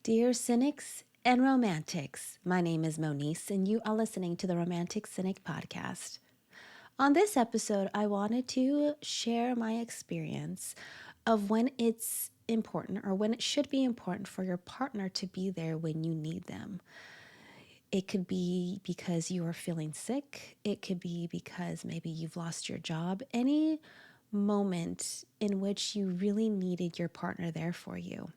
Dear cynics and romantics, my name is Monice, and you are listening to the Romantic Cynic podcast. On this episode, I wanted to share my experience of when it's important or when it should be important for your partner to be there when you need them. It could be because you are feeling sick. It could be because maybe you've lost your job. Any moment in which you really needed your partner there for you.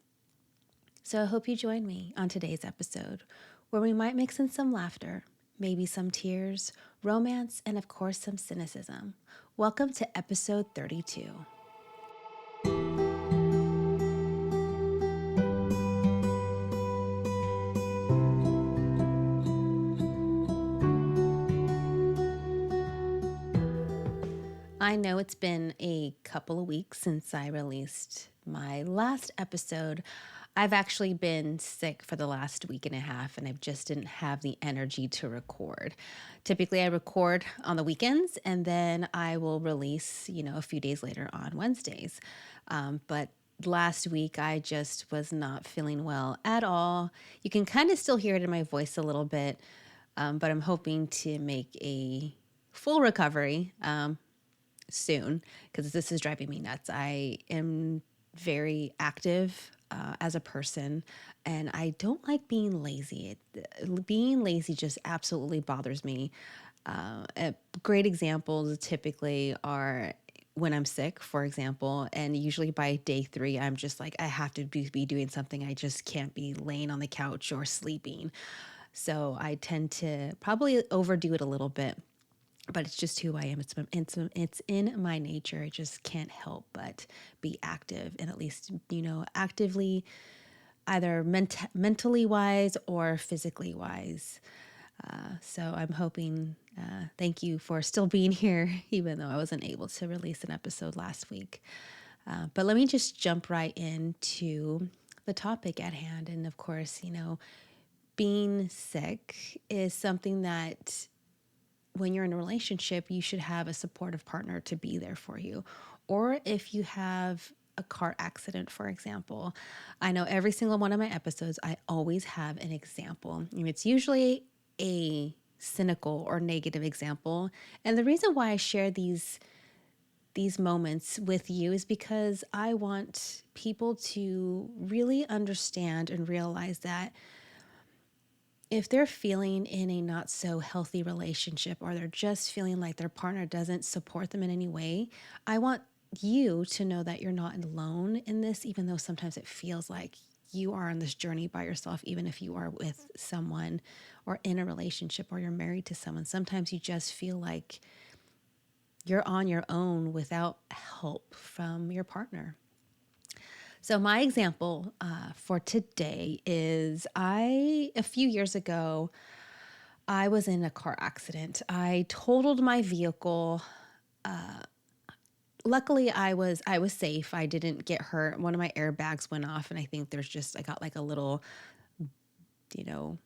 So I hope you join me on today's episode, where we might mix in some laughter, maybe some tears, romance, and of course some cynicism. Welcome to episode 32. I know it's been a couple of weeks since I released my last episode. I've actually been sick for the last week and a half, and I just didn't have the energy to record. Typically, I record on the weekends, and then I will release, a few days later on Wednesdays. But last week, I just was not feeling well at all. You can kind of still hear it in my voice a little bit, but I'm hoping to make a full recovery soon, because this is driving me nuts. I am very active as a person, and I don't like being lazy. Being lazy just absolutely bothers me. Great examples typically are when I'm sick, for example, and usually by day 3, I'm just like, I have to be doing something. I just can't be laying on the couch or sleeping. So I tend to probably overdo it a little bit, but it's just who I am. It's in my nature. I just can't help but be active, and at least, actively, either mentally wise or physically wise. So I'm hoping, thank you for still being here, even though I wasn't able to release an episode last week. But let me just jump right into the topic at hand. And of course, being sick is something that when you're in a relationship, you should have a supportive partner to be there for you. Or if you have a car accident, for example, I know every single one of my episodes, I always have an example. It's usually a cynical or negative example. And the reason why I share these moments with you is because I want people to really understand and realize that if they're feeling in a not so healthy relationship, or they're just feeling like their partner doesn't support them in any way, I want you to know that you're not alone in this, even though sometimes it feels like you are on this journey by yourself, even if you are with someone or in a relationship or you're married to someone. Sometimes you just feel like you're on your own without help from your partner. So my example for today is a few years ago, I was in a car accident. I totaled my vehicle. Luckily, I was safe. I didn't get hurt. One of my airbags went off, and I think I got like a little, you know,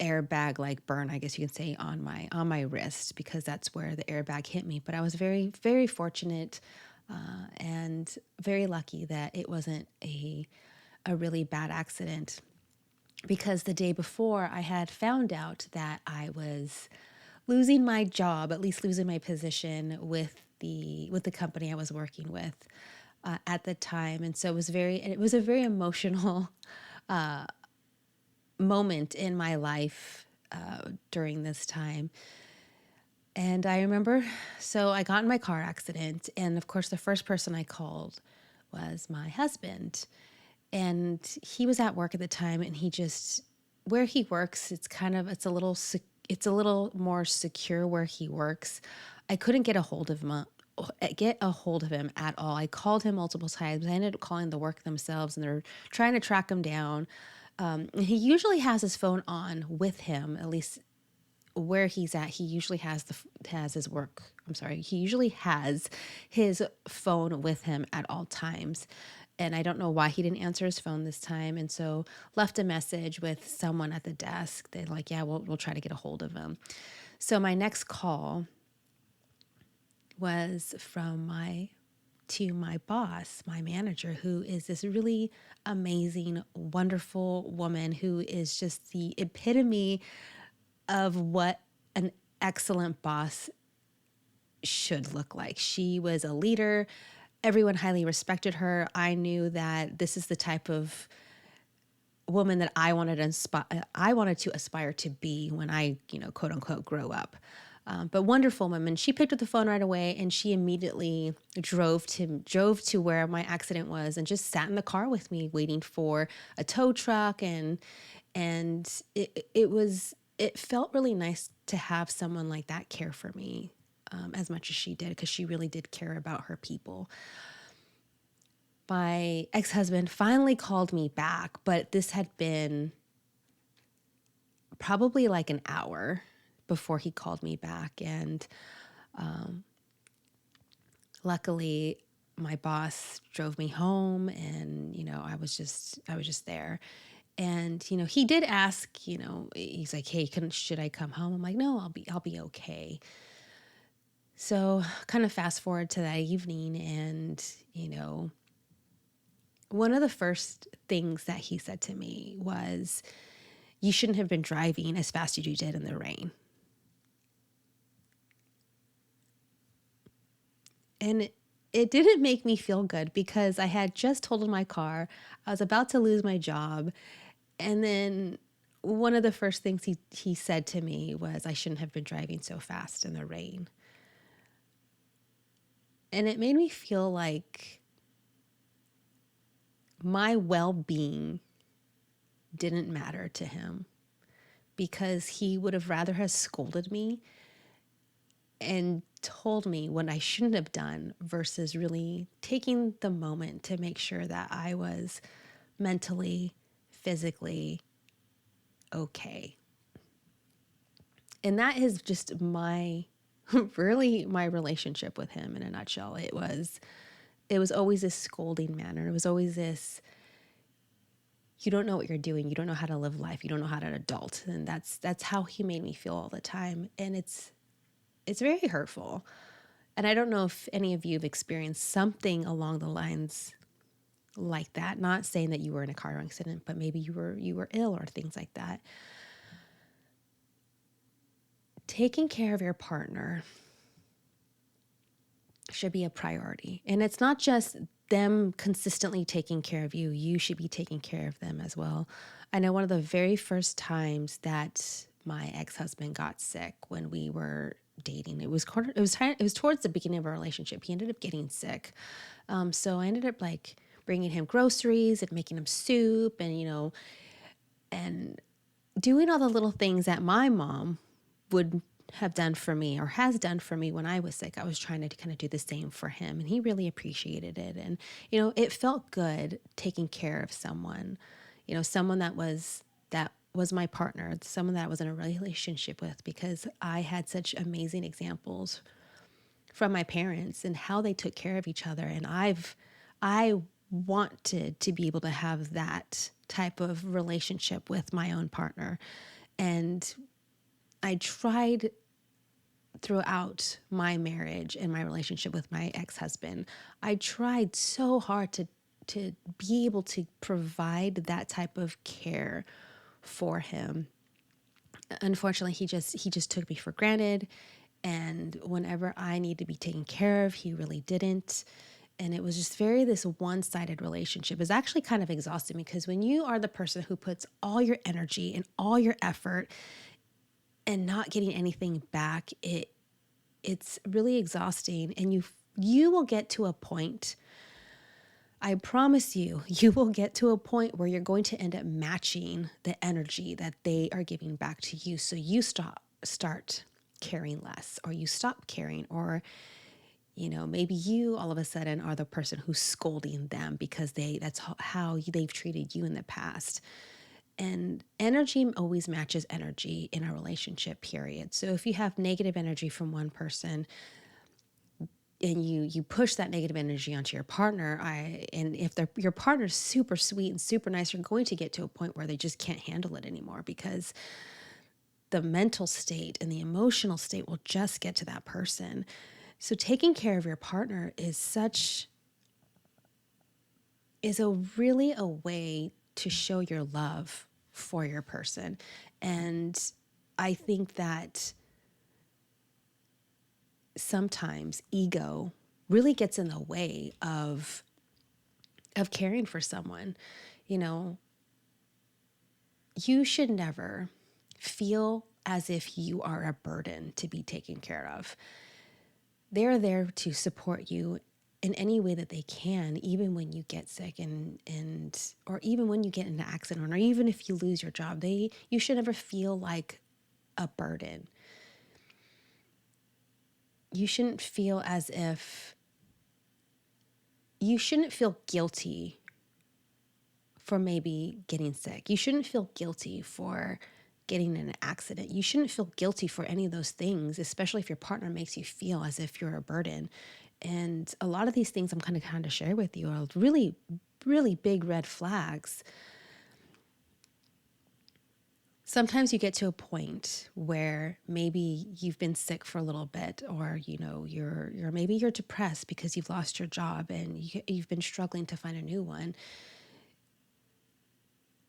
airbag like burn, I guess you can say, on my wrist, because that's where the airbag hit me. But I was very, very fortunate and very lucky that it wasn't a really bad accident, because the day before I had found out that I was losing my job, at least losing my position with the company I was working with at the time. And so it was a very emotional moment in my life during this time. And I remember, so I got in my car accident, and of course the first person I called was my husband. And he was at work at the time, and where he works, it's a little more secure where he works. I couldn't get a hold of him at all. I called him multiple times. I ended up calling the work themselves, and they're trying to track him down. He usually has his phone on with him, at least where he's at. He usually has his work. I'm sorry. He usually has his phone with him at all times. And I don't know why he didn't answer his phone this time. And so left a message with someone at the desk. They're like, yeah, we'll try to get a hold of him. So my next call was from my to my boss, my manager, who is this really amazing, wonderful woman who is just the epitome of what an excellent boss should look like. She was a leader. Everyone highly respected her. I knew that this is the type of woman that I wanted to aspire to be when I, quote unquote, grow up. But wonderful woman. She picked up the phone right away and she immediately drove to where my accident was and just sat in the car with me, waiting for a tow truck. And it felt really nice to have someone like that care for me, as much as she did, because she really did care about her people. My ex-husband finally called me back, but this had been probably like an hour before he called me back. And luckily my boss drove me home, and, I was just there. And, he did ask, he's like, hey, should I come home? I'm like, no, I'll be okay. So kind of fast forward to that evening, and, one of the first things that he said to me was, you shouldn't have been driving as fast as you did in the rain. And it didn't make me feel good, because I had just totaled my car. I was about to lose my job. And then one of the first things he said to me was, I shouldn't have been driving so fast in the rain. And it made me feel like my well-being didn't matter to him, because he would have rather have scolded me and told me what I shouldn't have done, versus really taking the moment to make sure that I was mentally, physically okay. And that is just really my relationship with him in a nutshell. It was always this scolding manner. It was always this, you don't know what you're doing. You don't know how to live life. You don't know how to adult. And that's how he made me feel all the time. And it's very hurtful. And I don't know if any of you have experienced something along the lines like that. Not saying that you were in a car accident, but maybe you were ill or things like that. Taking care of your partner should be a priority. And it's not just them consistently taking care of you. You should be taking care of them as well. I know one of the very first times that my ex-husband got sick when we were dating, it was towards the beginning of our relationship. He ended up getting sick. So I ended up like bringing him groceries and making him soup, and, and doing all the little things that my mom would have done for me or has done for me when I was sick. I was trying to kind of do the same for him, and he really appreciated it. And, it felt good taking care of someone, someone that was my partner, someone that I was in a relationship with, because I had such amazing examples from my parents and how they took care of each other. And I wanted to be able to have that type of relationship with my own partner. And I tried throughout my marriage and my relationship with my ex-husband, I tried so hard to be able to provide that type of care for him. Unfortunately, he just took me for granted. And whenever I needed to be taken care of, he really didn't. And it was just this one-sided relationship. It's actually kind of exhausting, because when you are the person who puts all your energy and all your effort and not getting anything back, it's really exhausting. And you will get to a point, I promise you will get to a point where you're going to end up matching the energy that they are giving back to you. So you start caring less, or you stop caring, or maybe you all of a sudden are the person who's scolding them because that's how they've treated you in the past. And energy always matches energy in a relationship, period. So if you have negative energy from one person and you push that negative energy onto your partner, and if your partner's super sweet and super nice, you're going to get to a point where they just can't handle it anymore, because the mental state and the emotional state will just get to that person. So taking care of your partner is such is a way to show your love for your person. And I think that sometimes ego really gets in the way of caring for someone. You know, you should never feel as if you are a burden to be taken care of. They're there to support you in any way that they can, even when you get sick and or even when you get in an accident, or even if you lose your job. You should never feel like a burden. You shouldn't feel as if you shouldn't feel guilty for maybe getting sick. You shouldn't feel guilty for getting in an accident. You shouldn't feel guilty for any of those things, especially if your partner makes you feel as if you're a burden. And a lot of these things I'm kind of share with you are really, really big red flags. Sometimes you get to a point where maybe you've been sick for a little bit, or you're maybe you're depressed because you've lost your job and you've been struggling to find a new one.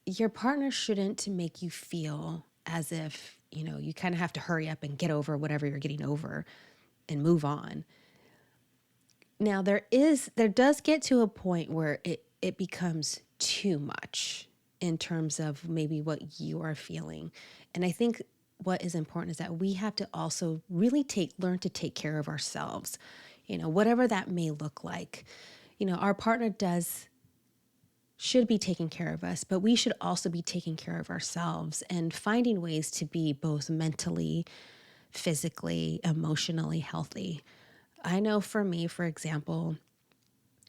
Your partner shouldn't make you feel as if, you kind of have to hurry up and get over whatever you're getting over and move on. Now there does get to a point where it becomes too much in terms of maybe what you are feeling. And I think what is important is that we have to also really learn to take care of ourselves, whatever that may look like. Our partner should be taking care of us, but we should also be taking care of ourselves and finding ways to be both mentally, physically, emotionally healthy. I know for me, for example,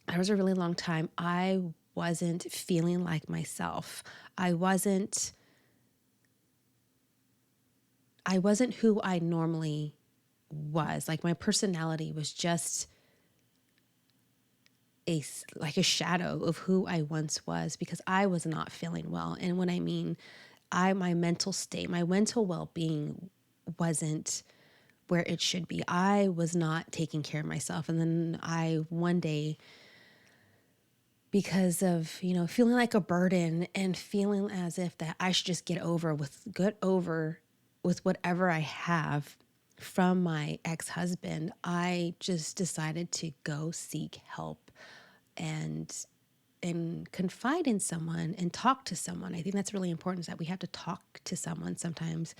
there was a really long time I wasn't feeling like myself. I wasn't who I normally was. Like, my personality was just like a shadow of who I once was, because I was not feeling well. And when I mean my mental state, my mental well-being wasn't where it should be. I was not taking care of myself. And then one day, because of, feeling like a burden and feeling as if that I should just get over with whatever I have from my ex-husband, I just decided to go seek help and confide in someone and talk to someone. I think that's really important, is that we have to talk to someone sometimes.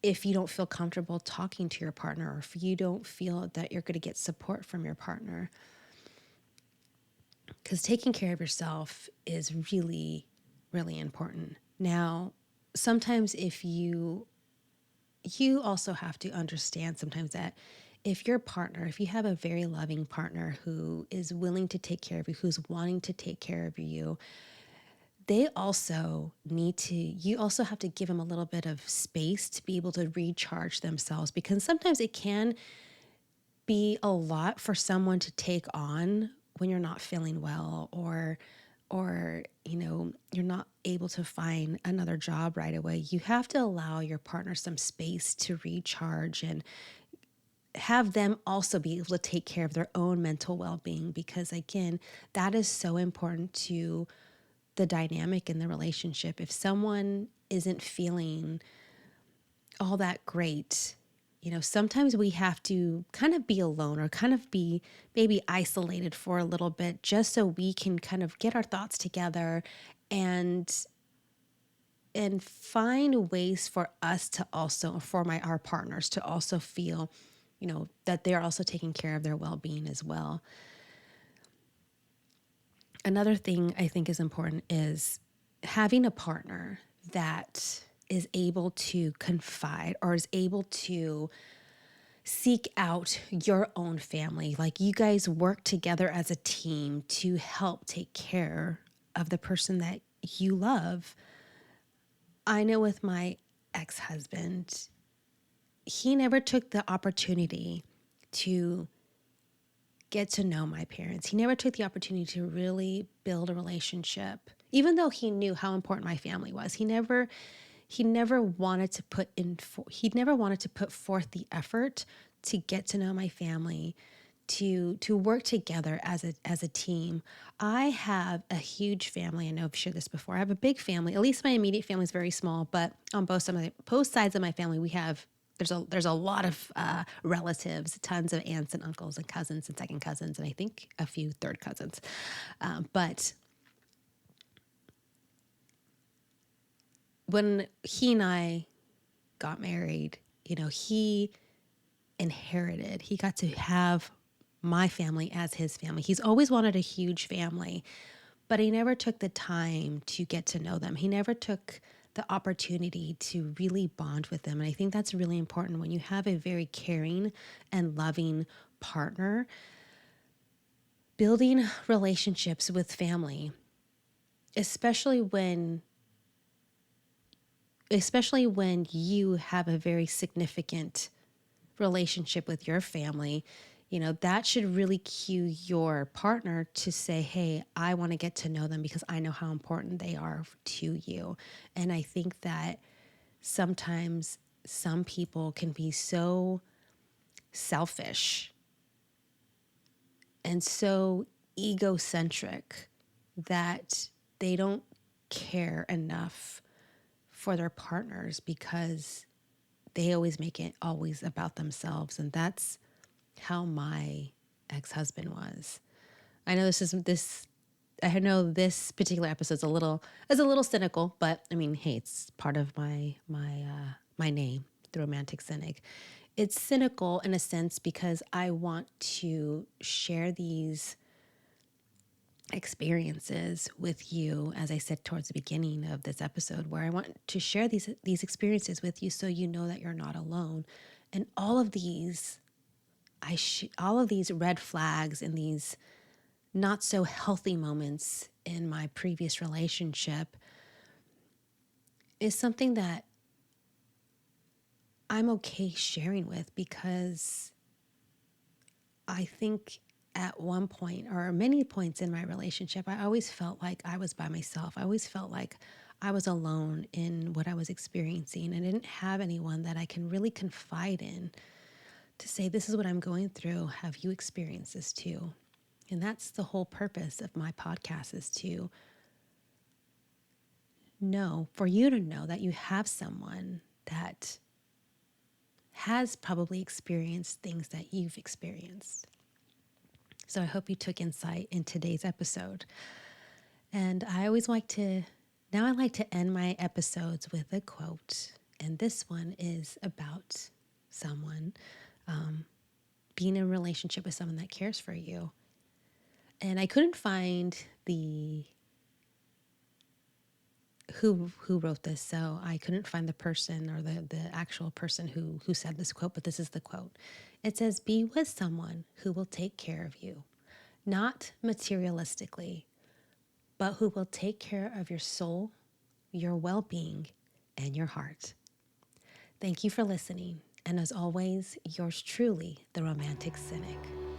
If you don't feel comfortable talking to your partner, or if you don't feel that you're going to get support from your partner, because taking care of yourself is really, really important. Now, sometimes if you also have to understand sometimes that if your partner, if you have a very loving partner who is willing to take care of you, who's wanting to take care of you, you also have to give them a little bit of space to be able to recharge themselves, because sometimes it can be a lot for someone to take on when you're not feeling well, or you're not able to find another job right away. You have to allow your partner some space to recharge and have them also be able to take care of their own mental well-being, because again, that is so important to the dynamic in the relationship. If someone isn't feeling all that great, sometimes we have to kind of be alone, or kind of be maybe isolated for a little bit, just so we can kind of get our thoughts together and find ways for us to also, our partners to also feel, that they're also taking care of their well-being as well. Another thing I think is important is having a partner that is able to confide, or is able to seek out your own family. Like, you guys work together as a team to help take care of the person that you love. I know with my ex-husband, he never took the opportunity to get to know my parents. He never took the opportunity to really build a relationship, even though he knew how important my family was. He never wanted to put forth the effort to get to know my family, to work together as a team. I have a huge family. I know I've shared this before. I have a big family. At least my immediate family is very small, but on both sides of my family, we have there's a lot of relatives, tons of aunts and uncles and cousins and second cousins, and I think a few third cousins. But when he and I got married, he he got to have my family as his family. He's always wanted a huge family, but he never took the time to get to know them. He never took the opportunity to really bond with them. And I think that's really important when you have a very caring and loving partner. Building relationships with family, especially when you have a very significant relationship with your family, that should really cue your partner to say, hey, I want to get to know them because I know how important they are to you. And I think that sometimes some people can be so selfish and so egocentric that they don't care enough for their partners because they always make it always about themselves. And that's how my ex-husband was. I know I know this particular episode is a little cynical, but I mean, hey, it's part of my name, the Romantic Cynic. It's cynical in a sense because I want to share these experiences with you, as I said towards the beginning of this episode, where I want to share these experiences with you so you know that you're not alone. And all of these all of these red flags and these not so healthy moments in my previous relationship is something that I'm okay sharing with because I think at one point or many points in my relationship, I always felt like I was by myself. I always felt like I was alone in what I was experiencing. I didn't have anyone that I can really confide in to say, this is what I'm going through. Have you experienced this too? And that's the whole purpose of my podcast, is to know, for you to know that you have someone that has probably experienced things that you've experienced. So I hope you took insight in today's episode. And I like to end my episodes with a quote. And this one is about someone being in a relationship with someone that cares for you. And I couldn't find who wrote this, so I couldn't find the person or the actual person who said this quote, but this is the quote. It says, be with someone who will take care of you, not materialistically, but who will take care of your soul, your well-being, and your heart. Thank you for listening, and as always, yours truly, the Romantic Cynic.